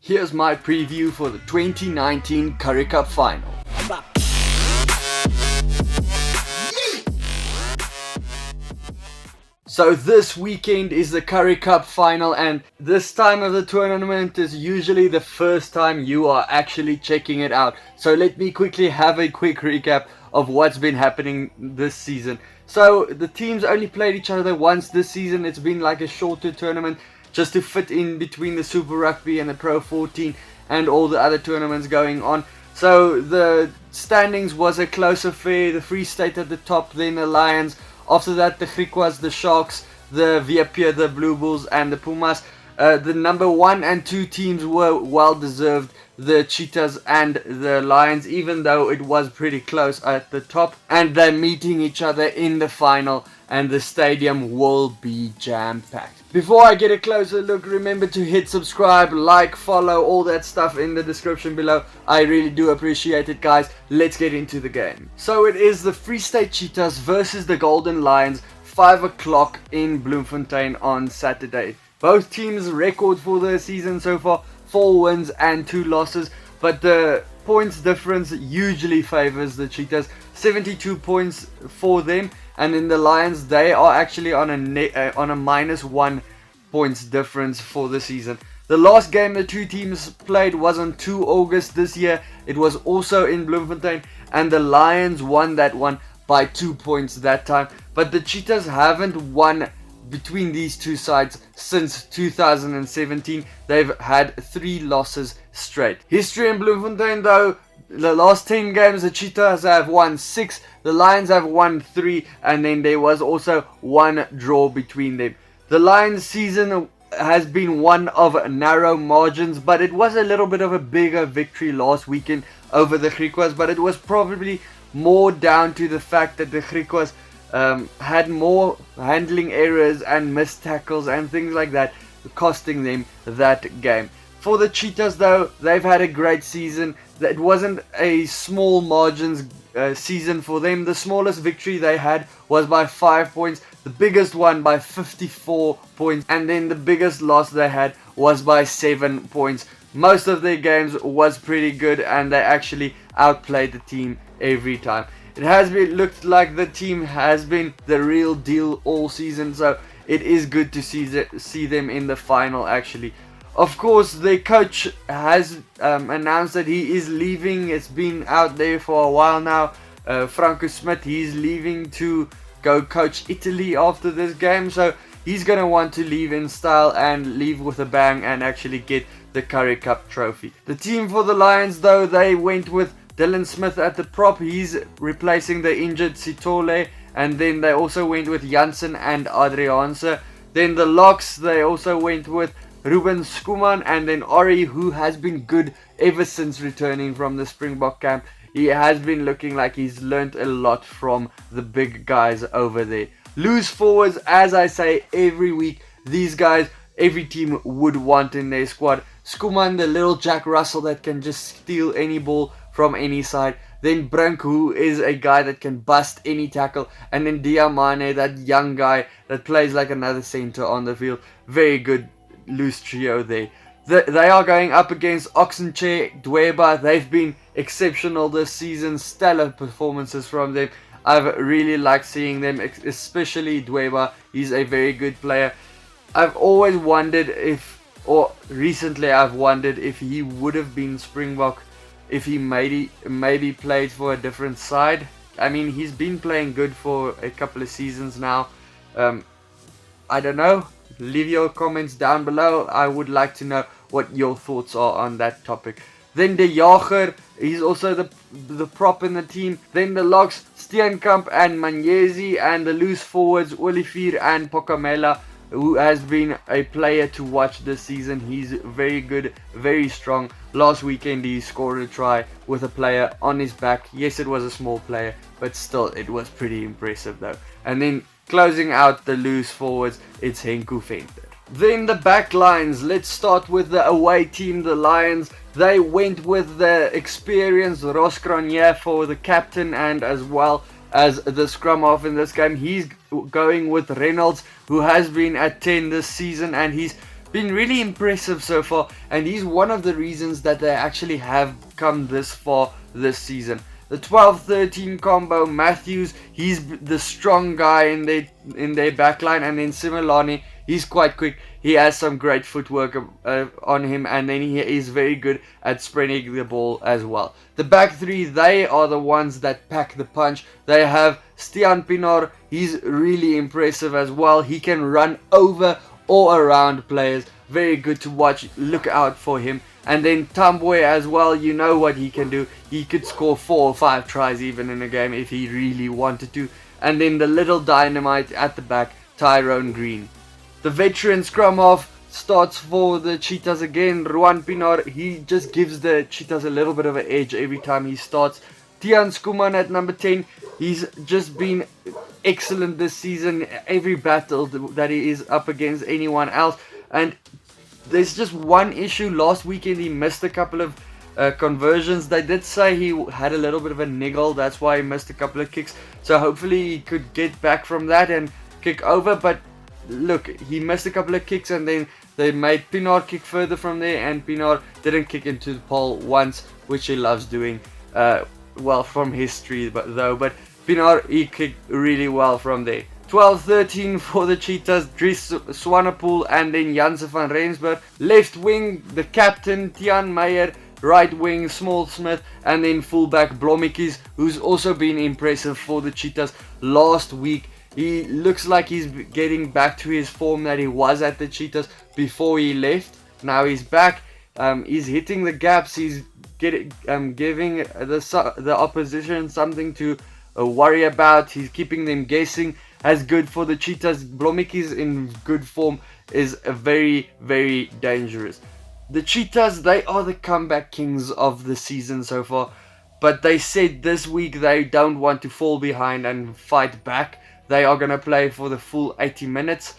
Here's my preview for the 2019 Currie Cup final. So this weekend is the Currie Cup final, and this time of the tournament is usually the first time you are actually checking it out. So let me quickly have a quick recap of what's been happening this season. So the teams only played each other once this season. It's been like a shorter tournament just to fit in between the Super Rugby and the Pro 14 and all the other tournaments going on. So the standings was a close affair. The Free State at the top, then the Lions. After that, the Cheetahs, the Sharks, the VP, the Blue Bulls, and the Pumas. The number 1 and 2 teams were well deserved, the Cheetahs and the Lions, even though it was pretty close at the top. And they're meeting each other in the final, and the stadium will be jam-packed. Before I get a closer look, remember to hit subscribe, like, follow, all that stuff in the description below. I really do appreciate it, guys. Let's get into the game. So it is the Free State Cheetahs versus the Golden Lions, 5 o'clock in Bloemfontein on Saturday. Both teams' record for the season so far, 4 wins and 2 losses, but the points difference usually favors the Cheetahs, 72 points for them, and in the Lions they are actually on a -1 points difference for the season. The last game the two teams played was on 2 August this year. It was also in Bloemfontein, and the Lions won that one by 2 points that time, but the Cheetahs haven't won between these two sides since 2017. They've had 3 losses straight. History in Bloemfontein though, the last 10 games the Cheetahs have won 6, the Lions have won 3, and then there was also 1 draw between them. The Lions season has been one of narrow margins, but it was a little bit of a bigger victory last weekend over the Cheetahs, but it was probably more down to the fact that the Cheetahs had more handling errors and missed tackles and things like that, costing them that game. For the Cheetahs though, they've had a great season. It wasn't a small margins season for them. The smallest victory they had was by 5 points, the biggest one by 54 points, and then the biggest loss they had was by 7 points. Most of their games was pretty good, and they actually outplayed the team every time. It has looked like the team has been the real deal all season, so it is good to see them in the final actually. Of course, their coach has announced that he is leaving. It's been out there for a while now. Franco Smith, he's leaving to go coach Italy after this game, so he's going to want to leave in style and leave with a bang and actually get the Currie Cup trophy. The team for the Lions though, they went with Dylan Smith at the prop. He's replacing the injured Sitole, and then they also went with Janssen and Adriaanse. Then the locks, they also went with Ruben Skuman and then Ori, who has been good ever since returning from the Springbok camp. He has been looking like he's learnt a lot from the big guys over there. Loose forwards, as I say every week, these guys every team would want in their squad. Skuman, the little Jack Russell that can just steal any ball from any side. Then Brink, who is a guy that can bust any tackle. And then Diamane, that young guy that plays like another center on the field. Very good loose trio there. They are going up against Oxenchair, Dweba. They've been exceptional this season. Stellar performances from them. I've really liked seeing them, especially Dweba. He's a very good player. I've always wondered recently I've wondered if he would have been Springbok if he maybe played for a different side. I mean, he's been playing good for a couple of seasons now. I don't know. Leave your comments down below. I would like to know what your thoughts are on that topic. Then the Jager, he's also the prop in the team. Then the locks, Steenkamp and Manyezi, and the loose forwards, Olivier and Pokamela, who has been a player to watch this season. He's very good, very strong. Last weekend he scored a try with a player on his back. Yes, it was a small player, but still it was pretty impressive though. And then closing out the loose forwards, it's Henku Venter. Then the back lines. Let's start with the away team, the Lions. They went with the experienced Ross Cronje for the captain and as well as the scrum half in this game. He's going with Reynolds, who has been at 10 this season, and he's been really impressive so far, and he's one of the reasons that they actually have come this far this season. The 12-13 combo, Matthews, he's the strong guy in their backline, and then Similani, he's quite quick. He has some great footwork on him, and then he is very good at spreading the ball as well. The back three, they are the ones that pack the punch. They have Stian Pienaar, he's really impressive as well. He can run over or around players. Very good to watch, look out for him. And then Tamboy as well, you know what he can do. He could score 4 or 5 tries even in a game if he really wanted to. And then the little dynamite at the back, Tyrone Green. The veteran scrum half starts for the Cheetahs again. Ruan Pienaar, he just gives the Cheetahs a little bit of an edge every time he starts. Tian Skuman at number 10, he's just been excellent this season. Every battle that he is up against anyone else. And there's just one issue. Last weekend he missed a couple of conversions. They did say he had a little bit of a niggle, that's why he missed a couple of kicks. So hopefully he could get back from that and kick over. But look, he missed a couple of kicks, and then they made Pienaar kick further from there, and Pienaar didn't kick into the pole once, which he loves doing. Well, from history but Pienaar, he kicked really well from there. 12-13 for the Cheetahs, Dries Swanepoel and then Janse van Rensburg. Left wing, the captain, Tian Meyer. Right wing, Small Smith. And then fullback, Blommetjies, who's also been impressive for the Cheetahs last week. He looks like he's getting back to his form that he was at the Cheetahs before he left. Now he's back. He's hitting the gaps. He's giving the opposition something to worry about. He's keeping them guessing. As good for the Cheetahs. Blommetjies in good form is very, very dangerous. The Cheetahs, they are the comeback kings of the season so far. But they said this week they don't want to fall behind and fight back. They are going to play for the full 80 minutes.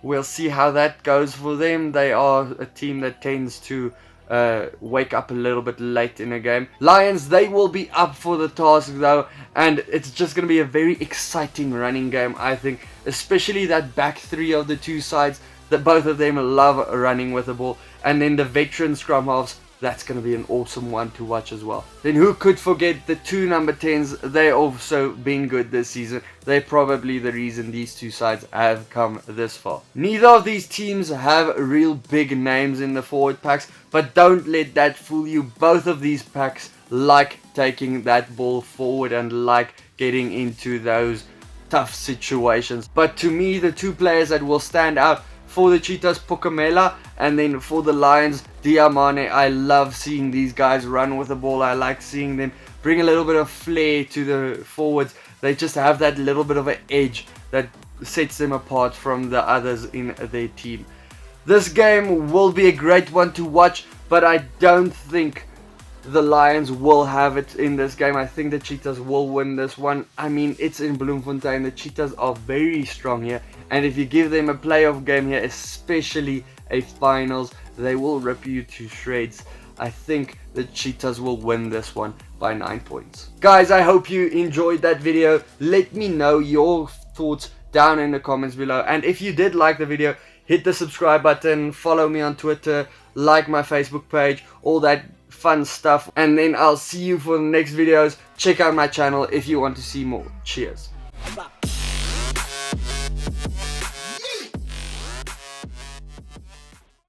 We'll see how that goes for them. They are a team that tends to wake up a little bit late in a game. Lions, they will be up for the task though, and it's just going to be a very exciting running game, I think, especially that back three of the two sides, that both of them love running with the ball. And then the veteran scrum halves, that's going to be an awesome one to watch as well. Then who could forget the two number 10s? They've also been good this season. They're probably the reason these two sides have come this far. Neither of these teams have real big names in the forward packs, but don't let that fool you. Both of these packs like taking that ball forward and like getting into those tough situations. But to me, the two players that will stand out for the Cheetahs, Pokamela, and then for the Lions, Diamane. I love seeing these guys run with the ball. I like seeing them bring a little bit of flair to the forwards. They just have that little bit of an edge that sets them apart from the others in their team. This game will be a great one to watch, but I don't think the Lions will have it in this game. I think the Cheetahs will win this one. I mean, it's in Bloemfontein. The Cheetahs are very strong here, and if you give them a playoff game here, especially a finals, they will rip you to shreds. I think the Cheetahs will win this one by 9 points. Guys, I hope you enjoyed that video. Let me know your thoughts down in the comments below, and if you did like the video, hit the subscribe button, follow me on Twitter, like my Facebook page, all that fun stuff, and then I'll see you for the next videos. Check out my channel if you want to see more. Cheers.